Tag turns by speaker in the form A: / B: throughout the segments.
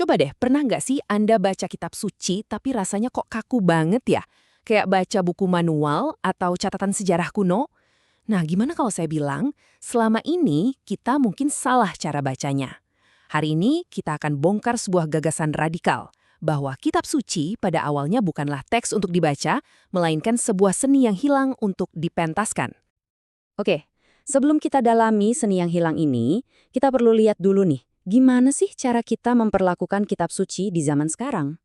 A: Coba deh, pernah nggak sih Anda baca kitab suci tapi rasanya kok kaku banget ya? Kayak baca buku manual atau catatan sejarah kuno? Nah, gimana kalau saya bilang, selama ini kita mungkin salah cara bacanya. Hari ini kita akan bongkar sebuah gagasan radikal, bahwa kitab suci pada awalnya bukanlah teks untuk dibaca, melainkan sebuah seni yang hilang untuk dipentaskan.
B: Oke, sebelum kita dalami seni yang hilang ini, kita perlu lihat dulu nih, gimana sih cara kita memperlakukan kitab suci di zaman sekarang?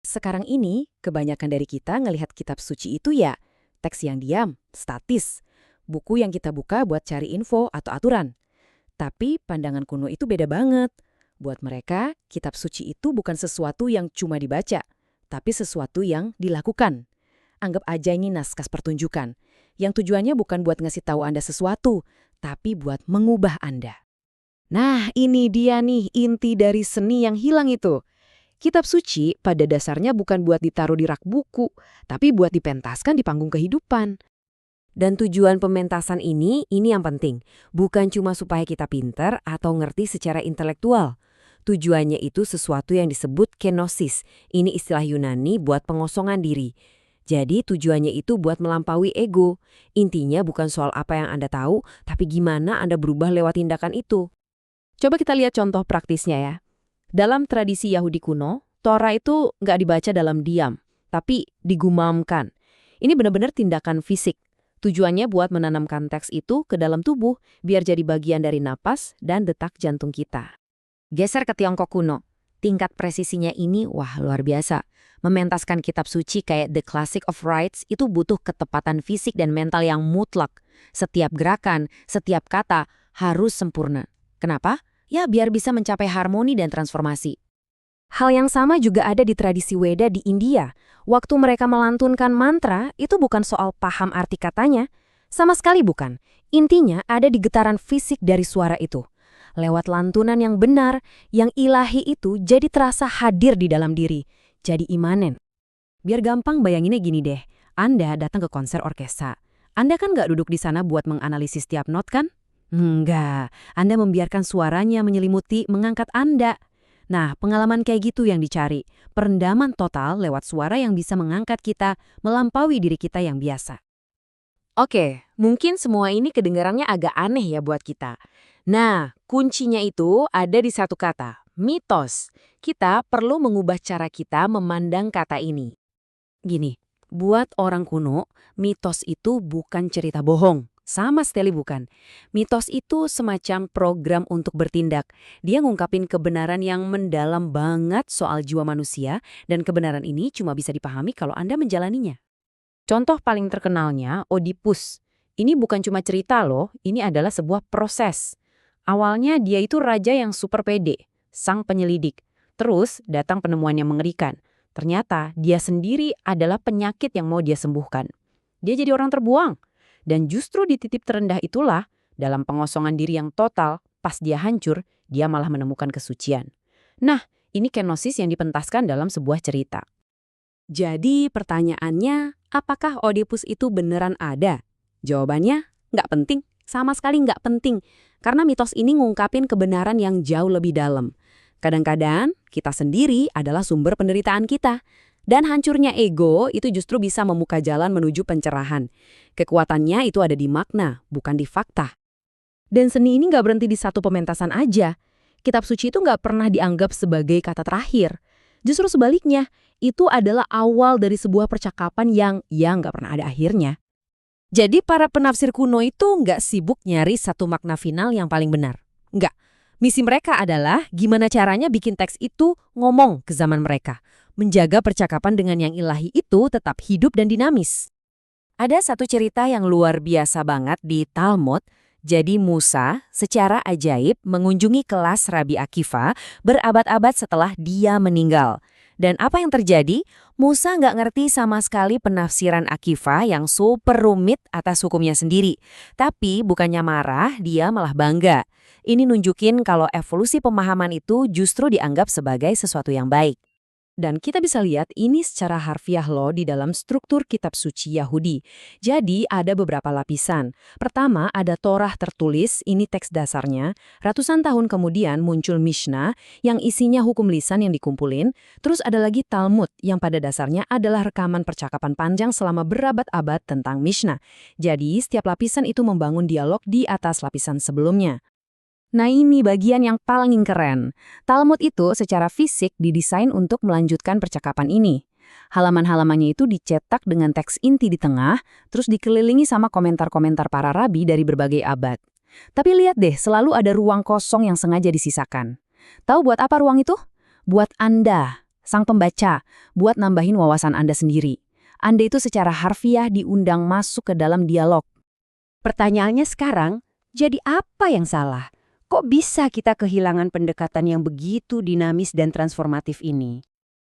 B: Sekarang ini, kebanyakan dari kita ngelihat kitab suci itu ya, teks yang diam, statis, buku yang kita buka buat cari info atau aturan. Tapi pandangan kuno itu beda banget. Buat mereka, kitab suci itu bukan sesuatu yang cuma dibaca, tapi sesuatu yang dilakukan. Anggap aja ini naskah pertunjukan, yang tujuannya bukan buat ngasih tahu Anda sesuatu, tapi buat mengubah Anda. Nah, ini dia nih inti dari seni yang hilang itu. Kitab suci pada dasarnya bukan buat ditaruh di rak buku, tapi buat dipentaskan di panggung kehidupan. Dan tujuan pementasan ini yang penting. Bukan cuma supaya kita pinter atau ngerti secara intelektual. Tujuannya itu sesuatu yang disebut kenosis. Ini istilah Yunani buat pengosongan diri. Jadi tujuannya itu buat melampaui ego. Intinya bukan soal apa yang Anda tahu, tapi gimana Anda berubah lewat tindakan itu.
A: Coba kita lihat contoh praktisnya ya. Dalam tradisi Yahudi kuno, Torah itu nggak dibaca dalam diam, tapi digumamkan. Ini benar-benar tindakan fisik. Tujuannya buat menanamkan teks itu ke dalam tubuh, biar jadi bagian dari napas dan detak jantung kita.
B: Geser ke Tiongkok kuno. Tingkat presisinya ini, wah luar biasa. Mementaskan kitab suci kayak The Classic of Rites itu butuh ketepatan fisik dan mental yang mutlak. Setiap gerakan, setiap kata harus sempurna. Kenapa? Ya biar bisa mencapai harmoni dan transformasi. Hal yang sama juga ada di tradisi Weda di India. Waktu mereka melantunkan mantra, itu bukan soal paham arti katanya. Sama sekali bukan. Intinya ada di getaran fisik dari suara itu. Lewat lantunan yang benar, yang ilahi itu jadi terasa hadir di dalam diri. Jadi imanen. Biar gampang bayanginnya gini deh. Anda datang ke konser orkestra. Anda kan nggak duduk di sana buat menganalisis tiap not kan? Enggak. Anda membiarkan suaranya menyelimuti, mengangkat Anda. Nah, pengalaman kayak gitu yang dicari. Perendaman total lewat suara yang bisa mengangkat kita, melampaui diri kita yang biasa.
A: Oke, mungkin semua ini kedengarannya agak aneh ya buat kita. Nah, kuncinya itu ada di satu kata, mitos. Kita perlu mengubah cara kita memandang kata ini.
B: Gini, buat orang kuno, mitos itu bukan cerita bohong. Sama sekali bukan. Mitos itu semacam program untuk bertindak. Dia ngungkapin kebenaran yang mendalam banget soal jiwa manusia, dan kebenaran ini cuma bisa dipahami kalau Anda menjalaninya. Contoh paling terkenalnya Oedipus. Ini bukan cuma cerita loh, ini adalah sebuah proses. Awalnya dia itu raja yang super pede, sang penyelidik. Terus datang penemuan yang mengerikan. Ternyata dia sendiri adalah penyakit yang mau dia sembuhkan. Dia jadi orang terbuang. Dan justru di titik terendah itulah, dalam pengosongan diri yang total, pas dia hancur, dia malah menemukan kesucian. Nah, ini kenosis yang dipentaskan dalam sebuah cerita. Jadi pertanyaannya, apakah Oedipus itu beneran ada? Jawabannya, nggak penting. Sama sekali nggak penting. Karena mitos ini ngungkapin kebenaran yang jauh lebih dalam. Kadang-kadang, kita sendiri adalah sumber penderitaan kita. Dan hancurnya ego itu justru bisa membuka jalan menuju pencerahan. Kekuatannya itu ada di makna, bukan di fakta. Dan seni ini nggak berhenti di satu pementasan aja. Kitab suci itu nggak pernah dianggap sebagai kata terakhir. Justru sebaliknya, itu adalah awal dari sebuah percakapan yang nggak pernah ada akhirnya. Jadi para penafsir kuno itu nggak sibuk nyari satu makna final yang paling benar. Nggak. Misi mereka adalah gimana caranya bikin teks itu ngomong ke zaman mereka. Menjaga percakapan dengan yang ilahi itu tetap hidup dan dinamis. Ada satu cerita yang luar biasa banget di Talmud. Jadi Musa secara ajaib mengunjungi kelas Rabi Akiva berabad-abad setelah dia meninggal. Dan apa yang terjadi? Musa nggak ngerti sama sekali penafsiran Akiva yang super rumit atas hukumnya sendiri. Tapi bukannya marah, dia malah bangga. Ini nunjukin kalau evolusi pemahaman itu justru dianggap sebagai sesuatu yang baik. Dan kita bisa lihat ini secara harfiah loh di dalam struktur kitab suci Yahudi. Jadi ada beberapa lapisan. Pertama ada Torah tertulis, ini teks dasarnya. Ratusan tahun kemudian muncul Mishnah yang isinya hukum lisan yang dikumpulin. Terus ada lagi Talmud yang pada dasarnya adalah rekaman percakapan panjang selama berabad-abad tentang Mishnah. Jadi setiap lapisan itu membangun dialog di atas lapisan sebelumnya. Nah ini bagian yang paling keren. Talmud itu secara fisik didesain untuk melanjutkan percakapan ini. Halaman-halamannya itu dicetak dengan teks inti di tengah, terus dikelilingi sama komentar-komentar para rabi dari berbagai abad. Tapi lihat deh, selalu ada ruang kosong yang sengaja disisakan. Tahu buat apa ruang itu? Buat Anda, sang pembaca, buat nambahin wawasan Anda sendiri. Anda itu secara harfiah diundang masuk ke dalam dialog.
C: Pertanyaannya sekarang, jadi apa yang salah? Kok bisa kita kehilangan pendekatan yang begitu dinamis dan transformatif ini?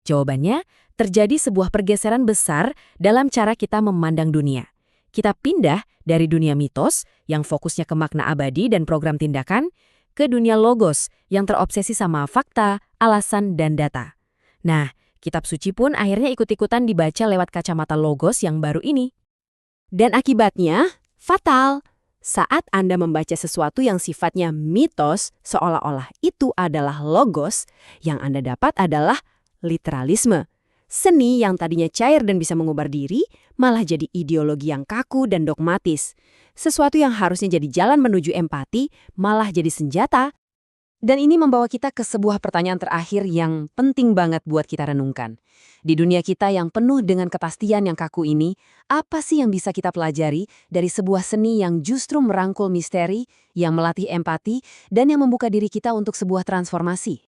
B: Jawabannya, terjadi sebuah pergeseran besar dalam cara kita memandang dunia. Kita pindah dari dunia mitos yang fokusnya ke makna abadi dan program tindakan, ke dunia logos yang terobsesi sama fakta, alasan, dan data. Nah, kitab suci pun akhirnya ikut-ikutan dibaca lewat kacamata logos yang baru ini.
C: Dan akibatnya, fatal. Saat Anda membaca sesuatu yang sifatnya mitos, seolah-olah itu adalah logos, yang Anda dapat adalah literalisme. Seni yang tadinya cair dan bisa mengubah diri, malah jadi ideologi yang kaku dan dogmatis. Sesuatu yang harusnya jadi jalan menuju empati, malah jadi senjata.
B: Dan ini membawa kita ke sebuah pertanyaan terakhir yang penting banget buat kita renungkan. Di dunia kita yang penuh dengan kepastian yang kaku ini, apa sih yang bisa kita pelajari dari sebuah seni yang justru merangkul misteri, yang melatih empati, dan yang membuka diri kita untuk sebuah transformasi?